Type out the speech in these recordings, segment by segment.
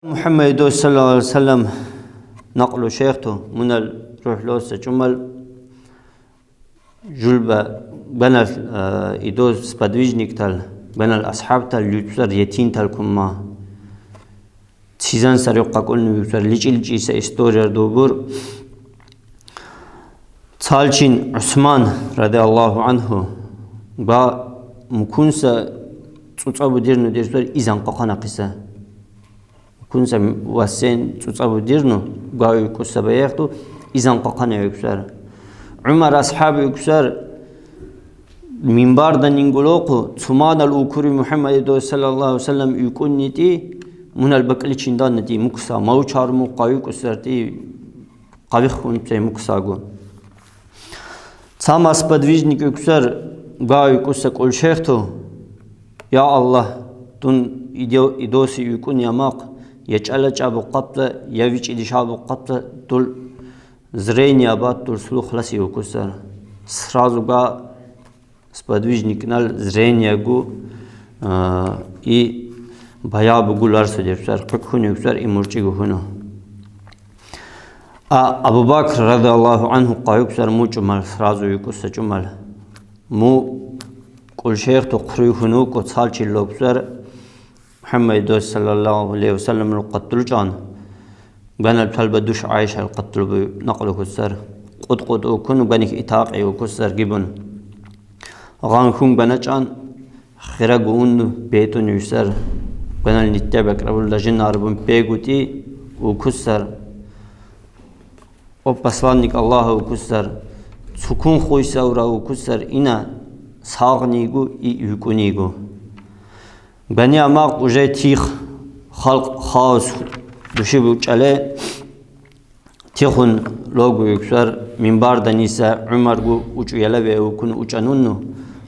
محمد صلى الله عليه وسلم نقل شيخته من الروح لوسة جمل جلبة بين إدوز سبادويجنيك تال بين الأصحاب تال يوتر يتين تال كما تيزان سريقا كلنا يوتر ليجي سا استورير دوبور تالشين عثمان رضي الله عنه با مكونسا تصابو ديرنو ديرتر إذن قاقنا قصة كنت واسين تصابو ديرنو قاوي كوسا بياختو إذن قاقنا يكسر عمر أصحاب يكسر منبار دان ينقلوقو ثمان الأوكوري محمد صلى الله عليه وسلم يكون نتي من البكالي چندان نتي مكسا ماو چارمو قاوي كسر تي قاوي خون تي مكسا گو سام اسپدویجنیک يكسر قاوي كوسا قول شيختو يا الله دون إدوسي يكون يماق يجعل جابو قبضة يويج إدشابو قبضة دول زرين يابات دول سلو خلصي وكسر سرازو قا سپدویجنیک نال زرين يگو إي بيابو قولار سجبسر قبخون يكسر إي مرچي گوهنو أبو بكر رضي الله عنه قايكسر مو جمال سرازو يكسر جمال مو قل شيخ تقري هنوك وتصالشي اللوكسر محمد صلى الله عليه وسلم القتل جان بين البلبة دوش عايشة القتل بنقله كسر قد أكون بنك إتاقي وكسر جبن غانكم بنجان خرجون بيتون يسر بين النتبك رب اللجن عربون بيجوتي وكسر وبسلانك الله وكسر سكون خوي سورا وكسر إنا ساغنيجو يكونيجو بني أماق وجاي تيخ خلق خاص دوشي بوچاله تيخون لوگو يكسر منبار دنيسا عمر گو وچو يلوه وكون وچانونو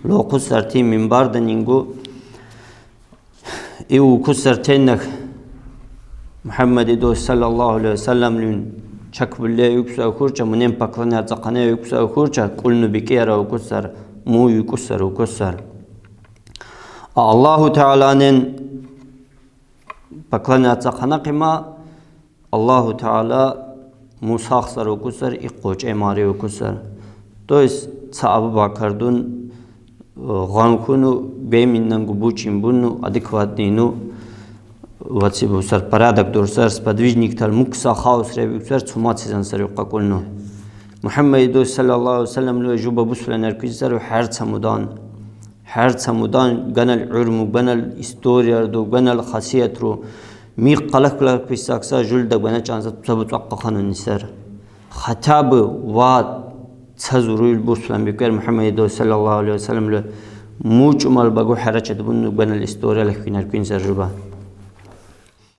لو قصر تي منبار دنينگو ايو قصر تينك محمد صلى الله عليه وسلم لون چك بله يكسر خورچا منين پاکلانه اتزاقانه يكسر خورچا قلنو بكيرا وكسر مو يكسر وكسر الله تعالى'nin paklanı atsaqana qima Allah Teala Musa xsar okusar iqoç emari okusar to jest Abu Bakardun ghankunu beminnen gubucin bunu adekvatninu vatsibu sar paradak dorsar spadvijnik tal muksa khaos rebiksar tsumatsizan sar yoqakolnu Muhammed sallallahu aleyhi ve sellem lo juba buslan erkizar her samudan هر سمودان گنال علم و گنال استوریا دو گنال خاصیت رو می قلق پیساکسا جل دگ بنا چانزت ثبت وقخان النسر خطاب واد تزوروی البوسلم بكر محمد صلى الله عليه وسلم له موج مال بگو حرچت بن گنال استوریا لخینر کین سرجبا